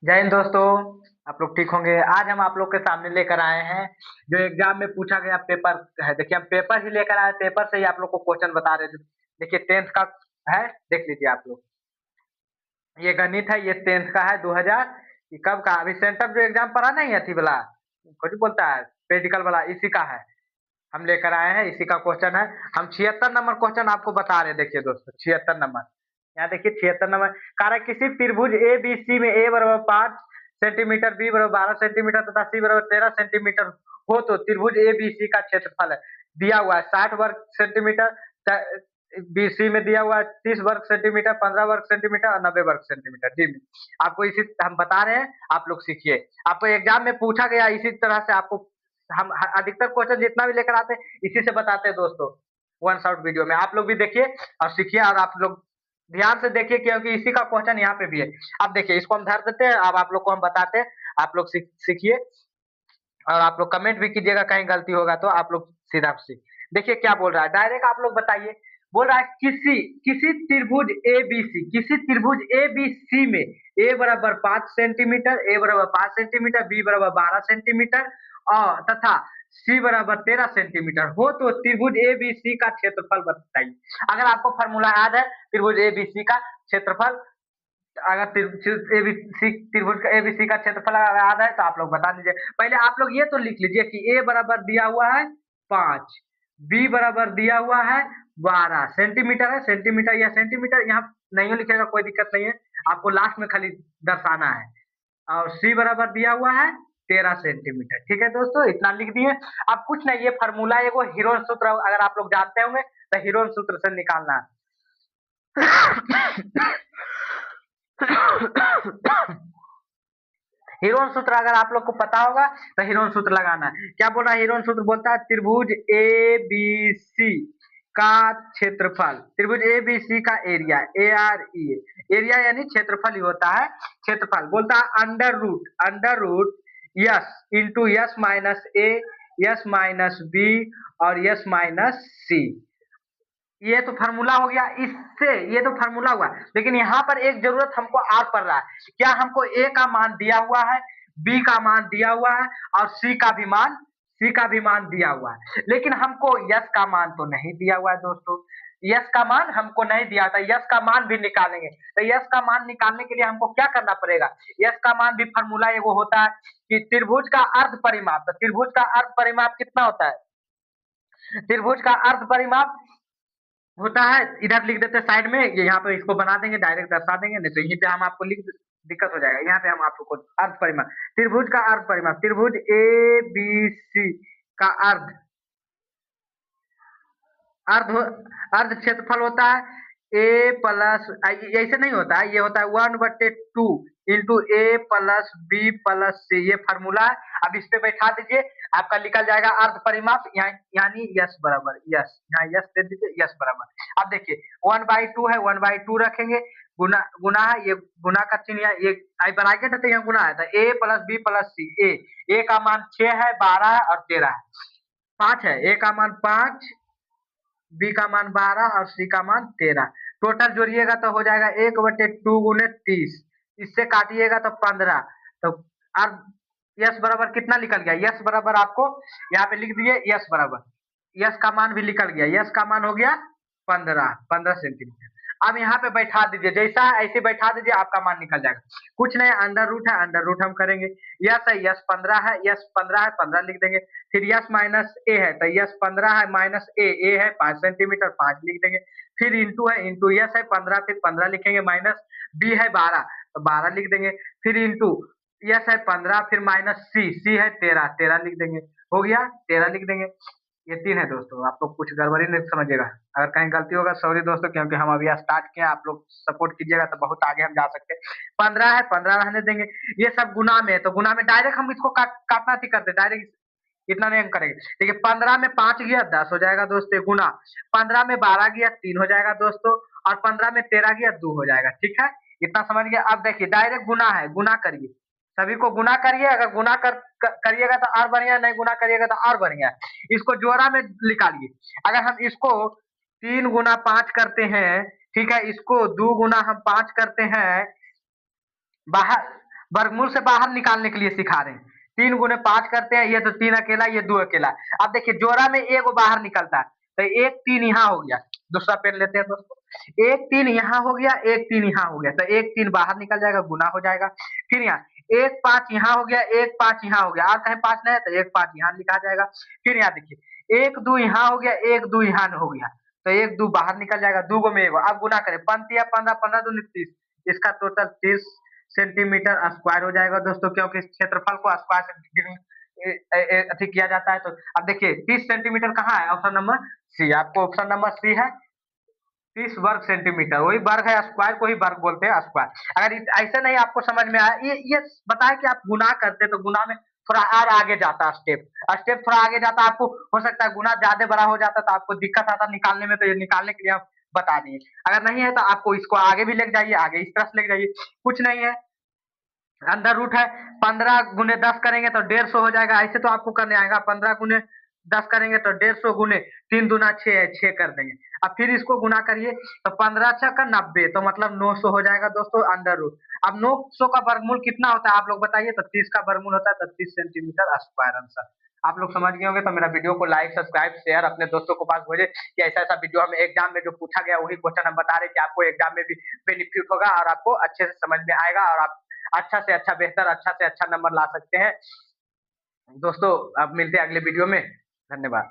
जय हिंद दोस्तों। आप लोग ठीक होंगे। आज हम आप लोग के सामने लेकर आए हैं जो एग्जाम में पूछा गया पेपर है। देखिए हम पेपर ही लेकर आए, पेपर से ही आप लोग को क्वेश्चन बता रहे थे। देखिए 10th का है, देख लीजिए आप लोग। ये गणित है, ये 10th का है 2000 कब का। अभी सेंटर जो एग्जाम पढ़ा नहीं अथी वाला, कुछ बोलता है पेडिकल वाला, इसी का है। हम लेकर आए हैं, इसी का क्वेश्चन है। हम 76 नंबर क्वेश्चन आपको बता रहे हैं। देखिए दोस्तों 76 नंबर, यहाँ देखिए 76 नंबर। कार्य किसी त्रिभुज ए बी सी में ए बराबर 5 सेंटीमीटर, बी बराबर 12 सेंटीमीटर तथा सी बराबर 13 सेंटीमीटर हो तो त्रिभुज ए बी सी का क्षेत्रफल है। दिया हुआ है 60 वर्ग सेंटीमीटर, बी सी में दिया हुआ है 30 वर्ग सेंटीमीटर, 15 वर्ग सेंटीमीटर और 90 वर्ग सेंटीमीटर। जी आपको इसी हम बता रहे हैं, आप लोग सीखिए। आपको एग्जाम में पूछा गया इसी तरह से। आपको हम अधिकतर क्वेश्चन जितना भी लेकर आते हैं इसी से बताते हैं दोस्तों। वन शॉट वीडियो में आप लोग भी देखिए और सीखिए, और आप लोग ध्यान से देखिए क्योंकि इसी का क्वेश्चन यहाँ पे भी है। अब देखिए इसको हम धर देते हैं, अब आप लोग को हम बताते हैं, आप लोग सीखिए। और आप लोग कमेंट भी कीजिएगा, कहीं गलती होगा तो आप लोग सीधा सीख। देखिए क्या बोल रहा है, डायरेक्ट आप लोग बताइए। बोल रहा है किसी किसी त्रिभुज ए बी सी, किसी त्रिभुज ए बी सी में ए बराबर 5 सेंटीमीटर, ए बराबर 5 सेंटीमीटर, बी बराबर 12 सेंटीमीटर और तथा सी बराबर 13 सेंटीमीटर हो तो त्रिभुज ए बी सी का क्षेत्रफल बताइए। अगर आपको फॉर्मूला याद है त्रिभुज ए बी सी का क्षेत्रफल, अगर एबीसी त्रिभुज का एबीसी का क्षेत्रफल अगर याद है तो आप लोग बता दीजिए। पहले आप लोग ये तो लिख लीजिए कि ए बराबर दिया हुआ है 5, बी बराबर दिया हुआ है 12 सेंटीमीटर है। सेंटीमीटर या सेंटीमीटर यहाँ नहीं लिखेगा, कोई दिक्कत नहीं है, आपको लास्ट में खाली दर्शाना है। और सी बराबर दिया हुआ है 13 सेंटीमीटर। ठीक है दोस्तों, इतना लिख दिए। अब कुछ नहीं, ये फार्मूला है, वो हीरोन सूत्र अगर आप लोग जानते होंगे तो हीरोन सूत्र से निकालना है। हीरोन सूत्र अगर आप लोग को पता होगा तो हीरोन सूत्र लगाना है। क्या बोल रहा है हीरोन सूत्र, बोलता है त्रिभुज ए बी सी का क्षेत्रफल, त्रिभुज ए बी सी का area, A R E, area यानी क्षेत्रफल ही होता है। क्षेत्रफल बोलता है under root S into S minus A, S minus B और यस माइनस सी। ये तो फार्मूला हो गया, इससे ये तो फार्मूला हुआ। लेकिन यहाँ पर एक जरूरत हमको और पड़ रहा है। क्या हमको ए का मान दिया हुआ है, बी का मान दिया हुआ है और सी का भी मान दिया हुआ है, लेकिन हमको यस का मान तो नहीं दिया हुआ है दोस्तों। यस का मान हमको नहीं दिया था, यस का मान भी निकालेंगे। तो यस का मान निकालने के लिए हमको क्या करना पड़ेगा, यस का मान भी फार्मूला एगो होता है कि त्रिभुज का अर्ध परिमाप। तो त्रिभुज का अर्ध परिमाप कितना होता है, त्रिभुज का अर्ध परिमाप होता है, इधर लिख देते हैं साइड में, ये यहाँ पे इसको बना देंगे, डायरेक्ट दर्शा देंगे, नहीं तो यहीं पे हम आपको लिख दिक्कत हो जाएगा। यहाँ पे हम आपको अर्ध परिमाप, त्रिभुज का अर्ध परिमाप, त्रिभुज ए बी सी का अर्ध अर्ध अर्ध क्षेत्रफल होता है ए प्लस, ऐसे नहीं होता है, ये होता है 1/2 इंटू ए प्लस बी प्लस सी। ये फार्मूला है। अब इस पे बैठा दीजिए, आपका निकल जाएगा अर्ध परिमाप, यानी यस बराबर यस, यहाँ यस दे दीजिए, यस बराबर। अब देखिए 1/2 है, 1/2 रखेंगे, गुना गुना है, ये गुना का चिन्ह है, ये आई ब्रैकेट है तो यहाँ गुना है, तो ए प्लस बी प्लस सी। ए का मान 6 है, 12 है और 13 है, 5 है। ए का मान 5, बी का मान 12 और सी का मान 13। टोटल जोड़िएगा तो हो जाएगा 1/2 गुने 30, इससे काटिएगा तो 15। तो अब यस बराबर कितना निकल गया, यस बराबर आपको यहाँ पे लिख दिए, यस बराबर, यस का मान भी निकल गया, यस का मान हो गया 15 सेंटीमीटर। अब यहाँ पे बैठा दीजिए, जैसा ऐसे बैठा दीजिए, आपका मान निकल जाएगा। कुछ नहीं, अंडर रूट है, अंडर रूट हम करेंगे। यस है, यस 15 है, यस 15 है, 15 लिख देंगे। फिर यस माइनस ए है, तो यस 15 है माइनस ए है 5 सेंटीमीटर, 5 लिख देंगे। फिर इंटू है, इंटू यस है 15, फिर 15 लिखेंगे, माइनस बी है 12 तो 12 लिख देंगे। फिर इंटू यस है 15, फिर माइनस सी है 13, 13 लिख देंगे। हो गया, 13 लिख देंगे। ये 3 है दोस्तों, आप लोग कुछ गड़बड़ी नहीं समझिएगा। अगर कहीं गलती होगा सॉरी दोस्तों, क्योंकि हम अभी स्टार्ट किए, आप लोग सपोर्ट कीजिएगा तो बहुत आगे हम जा सकते हैं। 15 है, 15 रहने देंगे। ये सब गुना में है, तो गुना में डायरेक्ट हम इसको काटना थी करते, डायरेक्ट इतना नहीं हम करेंगे। देखिए 15 में 5 गया 10 हो जाएगा दोस्तों गुना, 15 में 12 गया 3 हो जाएगा दोस्तों, और 15 में 13 गया 2 हो जाएगा। ठीक है, इतना समझ गया। अब देखिए डायरेक्ट गुना है, गुना करिए, सभी को गुना करिए। अगर गुना करिएगा तो और बढ़िया, नहीं गुना करिएगा तो और बढ़िया। इसको जोड़ा में निकालिए। अगर हम इसको 3 गुना 5 करते हैं, ठीक है, इसको 2 गुना हम 5 करते हैं, बाहर वर्गमूल से बाहर निकालने के लिए सिखा रहे हैं। 3 गुने 5 करते हैं, ये तो 3 अकेला, ये 2 अकेला। अब देखिए जोड़ा में एगो बाहर निकलता है, तो 1 3 यहाँ हो गया। दूसरा पेन लेते हैं दोस्तों। 1 3 यहाँ हो गया, 1 3 यहाँ हो गया, तो 1 3 बाहर निकल जाएगा, गुना हो जाएगा। फिर यहाँ 1 5 यहाँ हो गया, 1 5 यहाँ हो गया, और कहीं 5 नहीं है तो 1 5 यहाँ लिखा जाएगा। फिर यहाँ देखिए 1 2 यहाँ हो गया, 1 2 यहाँ हो गया, तो 1 2 बाहर निकल जाएगा, 2 गो में एगो। अब गुना करें, 15 15 15 दूनी 30, इसका टोटल 30 सेंटीमीटर स्क्वायर हो जाएगा दोस्तों, क्योंकि इस क्षेत्रफल को स्क्वायर से अधिक किया जाता है। तो अब देखिए 30 सेंटीमीटर कहाँ है, ऑप्शन नंबर सी, आपको ऑप्शन नंबर सी है 30 वर्ग सेंटीमीटर, वही वर्ग है, स्क्वायर को ही वर्ग बोलते हैं, स्क्वायर। अगर ऐसे नहीं आपको समझ में आया, ये बताया कि आप गुना करते तो गुना में थोड़ा और आगे जाता स्टेप, स्टेप थोड़ा आगे जाता, आपको हो सकता है गुना ज्यादा बड़ा हो जाता तो आपको दिक्कत आता निकालने में, तो ये निकालने के लिए आप बता दिए। अगर नहीं है तो आपको इसको आगे भी लेके जाइए, आगे इस तरह से लेके जाइए, कुछ नहीं है। अंदर रूट है, 15 गुने 10 करेंगे तो 150 हो जाएगा, ऐसे तो आपको करने आएगा। 15 गुने 10 करेंगे तो 150 गुने 3 दूना 6 है, 6 कर देंगे। अब फिर इसको गुना करिए तो 15 6 का 90, तो मतलब 900 हो जाएगा दोस्तों अंडर रूट। अब 900 का वर्गमूल कितना होता है आप लोग बताइए, तो 30 का वर्गमूल होता है, तो 30 सेंटीमीटर स्क्वायर आंसर। आप लोग समझ गए होंगे, तो मेरा वीडियो को लाइक सब्सक्राइब शेयर अपने दोस्तों को पास भेजे, कि ऐसा ऐसा वीडियो हमें एग्जाम में जो पूछा गया वही क्वेश्चन हम बता रहे हैं, कि आपको एग्जाम में भी बेनिफिट होगा और आपको अच्छे से समझ में आएगा, और आप अच्छा से अच्छा बेहतर, अच्छा से अच्छा नंबर ला सकते हैं। दोस्तों अब मिलते हैं अगले वीडियो में, धन्यवाद।